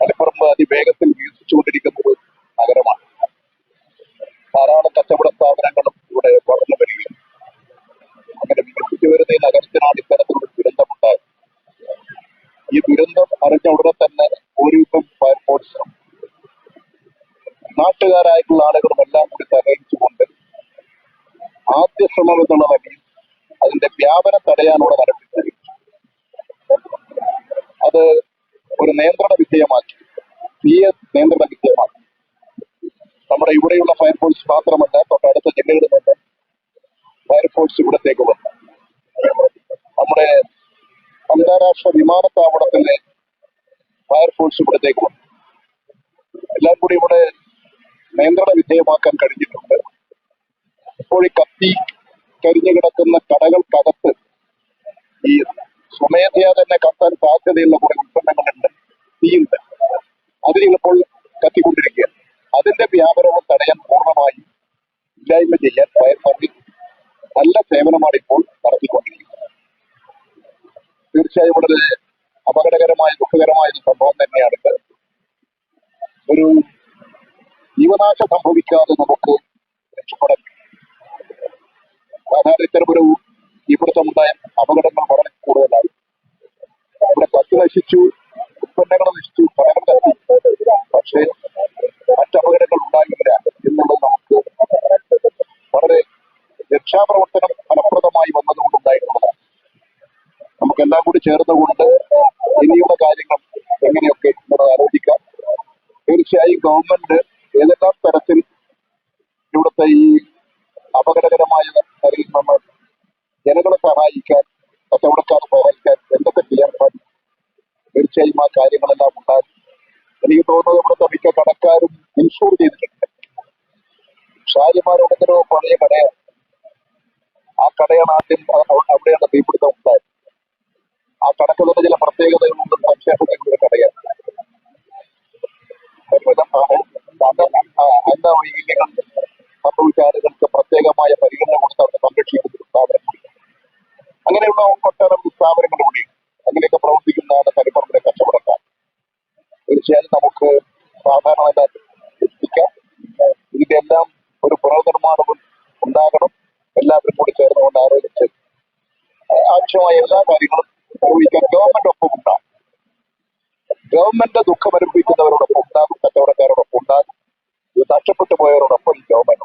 മലപ്പുറം അതിവേഗത്തിൽ വികസിച്ചുകൊണ്ടിരിക്കുന്ന ഒരു നഗരമാണ്. ധാരാളം കച്ചവട സ്ഥാപനങ്ങളും ഇവിടെ വളർന്നു വരികയും അങ്ങനെ വികസിച്ചു വരുന്ന ഈ നഗരത്തിനാണ് ഇത്തരത്തിലൊരു ദുരന്തമുണ്ടായത്. ഈ ദുരന്തം അറിഞ്ഞ ഉടനെ തന്നെ പോലീസും ഫയർഫോഴ്സും നാട്ടുകാരായിട്ടുള്ള ആളുകളും എല്ലാം കൂടി സഹകരിച്ചുകൊണ്ട് ആദ്യ ശ്രമം എന്നുള്ള നിലയിൽ അതിന്റെ വ്യാപനം തടയാനുള്ള നടപടി സ്വീകരിച്ചു. അത് ഒരു നിയന്ത്രണ വിധേയമാക്കി, തീയെ നിയന്ത്രണ വിധേയമാക്കി. നമ്മുടെ ഇവിടെയുള്ള ഫയർഫോഴ്സ് മാത്രമല്ല, തൊട്ടടുത്ത ജില്ലകളിൽ നിന്ന് ഫയർഫോഴ്സ് ഇവിടത്തേക്ക് വന്നു. നമ്മുടെ അന്താരാഷ്ട്ര വിമാനത്താവളത്തിലെ ഫയർഫോഴ്സ് ഇവിടത്തേക്ക് വന്നു. എല്ലാം കൂടി ഇവിടെ നിയന്ത്രണ വിധേയമാക്കാൻ കഴിഞ്ഞിട്ടുണ്ട്. ഇപ്പോൾ ഈ കത്തി കരിഞ്ഞു കിടക്കുന്ന കടകൾക്കകത്ത് ഈ സ്വമേധയാ തന്നെ കത്താൻ സാധ്യതയുള്ള കുറെ ഉൽപ്പന്നങ്ങളുണ്ട്, തീയുണ്ട്. അത് ചിലപ്പോൾ കത്തിക്കൊണ്ടിരിക്കുകയാണ്. അതിന്റെ വ്യാപനവും തടയാൻ പൂർണ്ണമായും ഇല്ലായ്മ ചെയ്യാൻ ഫയർ സർവീസ് നല്ല സേവനമാണ് ഇപ്പോൾ നടത്തിക്കൊണ്ടിരിക്കുന്നത്. തീർച്ചയായും വളരെ അപകടകരമായ ദുഃഖകരമായ ഒരു സംഭവം തന്നെയാണിത്. ഒരു ജീവനാശം സംഭവിക്കാതെ നമുക്ക് രക്ഷപ്പെടാൻ സാധാരണ ഇത്തരമൊരു തീപിടുത്തമുണ്ടായ അപകടങ്ങൾ വളരെ കൂടുതലാണ്. ഇവിടെ കത്തി നശിച്ചു, ഉൽപ്പന്നങ്ങൾ നശിച്ചു, കടകൾ കത്തി, പക്ഷേ മറ്റപകടങ്ങൾ ഉണ്ടാകില്ല എന്നുള്ളത് നമുക്ക് വളരെ രക്ഷാപ്രവർത്തനം ഫലപ്രദമായി വന്നതുകൊണ്ടുണ്ടായിട്ടുള്ളതാണ്. നമുക്കെല്ലാം കൂടി ചേർന്നുകൊണ്ട് ഇനിയുള്ള കാര്യങ്ങൾ എങ്ങനെയൊക്കെ നമുക്ക് ആലോചിക്കാം. തീർച്ചയായും ഗവൺമെന്റ് ഏതെല്ലാം തരത്തിൽ ഇവിടുത്തെ ഈ അപകടകരമായ നിലയിൽ നമ്മൾ ജനങ്ങളെ സഹായിക്കാൻ, കച്ചവടക്കാരെ സഹായിക്കാൻ എന്തൊക്കെ ചെയ്യാൻ സാധിക്കും, തീർച്ചയായും ആ കാര്യങ്ങളെല്ലാം ഉണ്ടാകും. എനിക്ക് തോന്നുന്നത് ഇവിടുത്തെ മിക്ക കടക്കാരും ഇൻഷൂർ ചെയ്തിട്ടുണ്ട്. ഷാരിമാരുടെയോ പഴയ കടയാണ്. ആ കടയാണ് ആദ്യം, അവിടെയാണ് തീപിടുത്തം ഉണ്ടായത്. ആ കടക്ക് തന്നെ ചില പ്രത്യേകതകളുണ്ടെന്ന് സംശയപ്പെടുന്ന കടയാണ്. അന്ന വൈകല്യങ്ങൾ സംഭവിച്ച ആളുകൾക്ക് പ്രത്യേകമായ പരിഗണന കൊടുത്ത് അവരെ സംരക്ഷിക്കുന്ന ഒരു സ്ഥാപനം. അങ്ങനെയുള്ള ഒട്ടേറെ സ്ഥാപനങ്ങൾ കൂടി അങ്ങനെയൊക്കെ പ്രവർത്തിക്കുന്നതാണ് മലപ്പുറത്തിലെ കച്ചവടക്കാർ. തീർച്ചയായും നമുക്ക് സാധാരണ എത്തിക്കാം. ഇതിന്റെ എല്ലാം ഒരു പുനർനിർമ്മാണവും ഉണ്ടാകണം. എല്ലാവരും കൂടി ചേർന്നുകൊണ്ട് ആലോചിച്ച് ആവശ്യമായ എല്ലാ കാര്യങ്ങളും നിർവഹിക്കാൻ ഗവൺമെന്റ് ഒപ്പം ഉണ്ടാകും. ഗവൺമെന്റ് ദുഃഖം അനുഭവിക്കുന്നവരോടൊപ്പം ഉണ്ടാകും, കച്ചവടക്കാരോടൊപ്പം ഉണ്ടാകും, ഇത് നഷ്ടപ്പെട്ടു പോയവരോടൊപ്പം ഈ ഗവൺമെന്റ്